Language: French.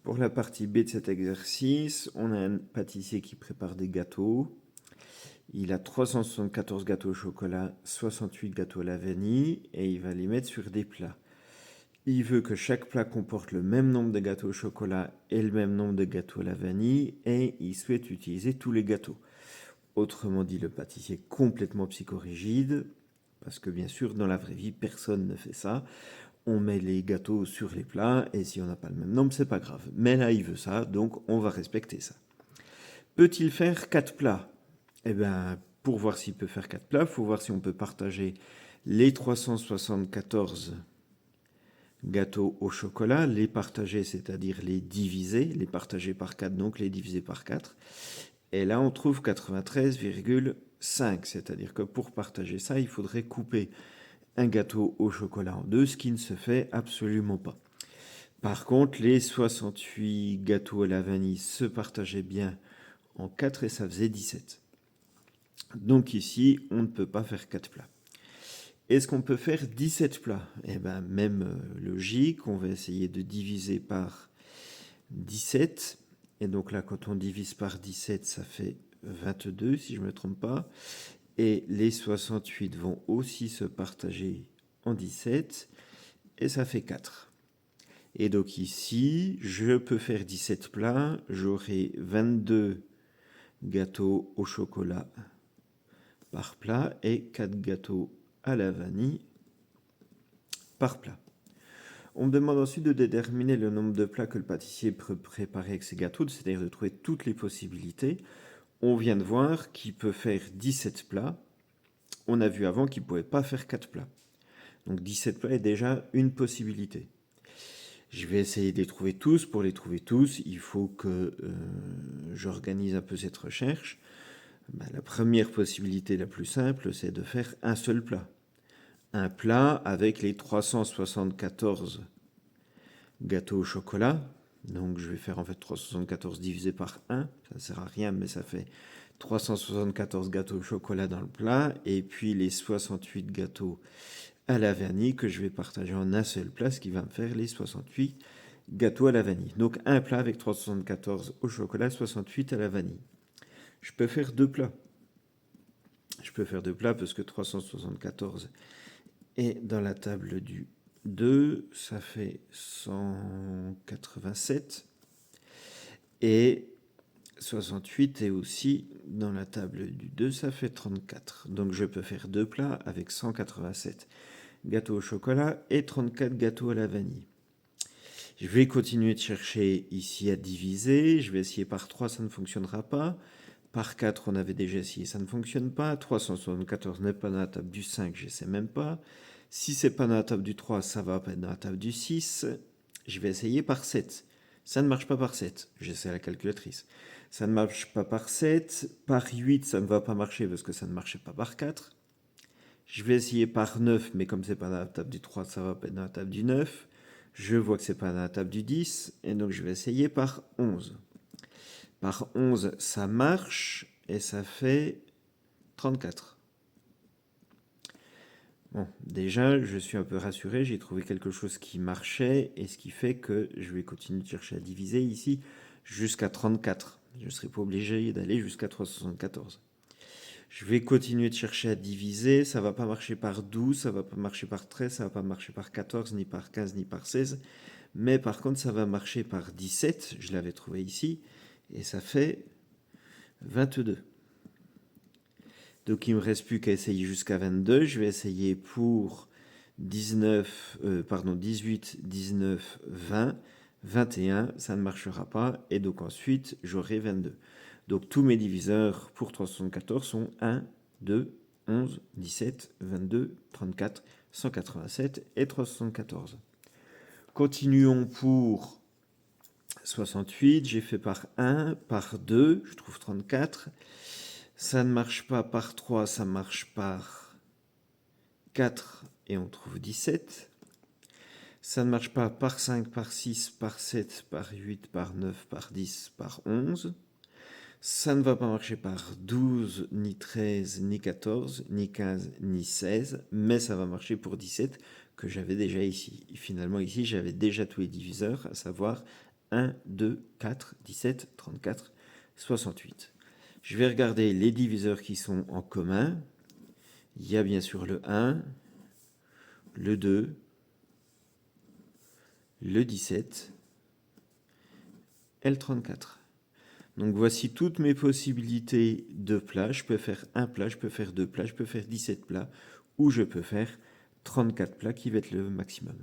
Pour la partie B de cet exercice, on a un pâtissier qui prépare des gâteaux. Il a 374 gâteaux au chocolat, 68 gâteaux à la vanille et il va les mettre sur des plats. Il veut que chaque plat comporte le même nombre de gâteaux au chocolat et le même nombre de gâteaux à la vanille et il souhaite utiliser tous les gâteaux. Autrement dit, le pâtissier est complètement psychorigide parce que bien sûr, dans la vraie vie, personne ne fait ça. On met les gâteaux sur les plats et si on n'a pas le même nombre, c'est pas grave. Mais là, il veut ça, donc on va respecter ça. Peut-il faire 4 plats? Eh bien, pour voir s'il peut faire 4 plats, il faut voir si on peut partager les 374 gâteaux au chocolat, les partager, c'est-à-dire les diviser, les partager par 4, donc les diviser par 4. Et là, on trouve 93,5, c'est-à-dire que pour partager ça, il faudrait couper un gâteau au chocolat en deux, ce qui ne se fait absolument pas. Par contre, les 68 gâteaux à la vanille se partageaient bien en 4 et ça faisait 17. Donc ici, on ne peut pas faire 4 plats. Est-ce qu'on peut faire 17 plats? Eh bien, même logique, on va essayer de diviser par 17. Et donc là, quand on divise par 17, ça fait 22, si je ne me trompe pas. Et les 68 vont aussi se partager en 17. Et ça fait 4. Et donc ici, je peux faire 17 plats. J'aurai 22 gâteaux au chocolat par plat et 4 gâteaux à la vanille par plat. On me demande ensuite de déterminer le nombre de plats que le pâtissier peut préparer avec ses gâteaux, c'est-à-dire de trouver toutes les possibilités. On vient de voir qu'il peut faire 17 plats. On a vu avant qu'il ne pouvait pas faire 4 plats. Donc 17 plats est déjà une possibilité. Je vais essayer de les trouver tous. Pour les trouver tous, il faut que j'organise un peu cette recherche. La première possibilité la plus simple, c'est de faire un seul plat. Un plat avec les 374 gâteaux au chocolat. Donc je vais faire en fait 374 divisé par 1. Ça ne sert à rien, mais ça fait 374 gâteaux au chocolat dans le plat. Et puis les 68 gâteaux à la vanille que je vais partager en un seul plat, ce qui va me faire les 68 gâteaux à la vanille. Donc un plat avec 374 au chocolat, 68 à la vanille. Je peux faire 2 plats. Je peux faire 2 plats parce que 374 est dans la table du 2, ça fait 187. Et 68 est aussi dans la table du 2, ça fait 34. Donc je peux faire 2 plats avec 187 gâteaux au chocolat et 34 gâteaux à la vanille. Je vais continuer de chercher ici à diviser. Je vais essayer par 3, ça ne fonctionnera pas. Par 4, on avait déjà essayé, ça ne fonctionne pas. 374 n'est pas dans la table du 5, je ne sais même pas. Si c'est pas dans la table du 3, ça va pas être dans la table du 6. Je vais essayer par 7. Ça ne marche pas par 7. J'essaie la calculatrice. Ça ne marche pas par 7. Par 8, ça ne va pas marcher parce que ça ne marchait pas par 4. Je vais essayer par 9, mais comme c'est pas dans la table du 3, ça va pas être dans la table du 9. Je vois que c'est pas dans la table du 10, et donc je vais essayer par 11. Par 11, ça marche, et ça fait 34. Bon, déjà, je suis un peu rassuré, j'ai trouvé quelque chose qui marchait, et ce qui fait que je vais continuer de chercher à diviser ici jusqu'à 34. Je ne serai pas obligé d'aller jusqu'à 374. Je vais continuer de chercher à diviser, ça ne va pas marcher par 12, ça ne va pas marcher par 13, ça ne va pas marcher par 14, ni par 15, ni par 16. Mais par contre, ça va marcher par 17, je l'avais trouvé ici, et ça fait 22. Donc il ne me reste plus qu'à essayer jusqu'à 22. Je vais essayer pour 18, 19, 20, 21. Ça ne marchera pas. Et donc ensuite, j'aurai 22. Donc tous mes diviseurs pour 374 sont 1, 2, 11, 17, 22, 34, 187 et 374. Continuons pour 68. J'ai fait par 1, par 2, je trouve 34. Ça ne marche pas par 3, ça marche par 4 et on trouve 17. Ça ne marche pas par 5, par 6, par 7, par 8, par 9, par 10, par 11. Ça ne va pas marcher par 12, ni 13, ni 14, ni 15, ni 16, mais ça va marcher pour 17 que j'avais déjà ici. Et finalement ici, j'avais déjà tous les diviseurs, à savoir 1, 2, 4, 17, 34, 68. Je vais regarder les diviseurs qui sont en commun. Il y a bien sûr le 1, le 2, le 17 et le 34. Donc voici toutes mes possibilités de plats. Je peux faire un plat, je peux faire deux plats, je peux faire 17 plats ou je peux faire 34 plats qui va être le maximum.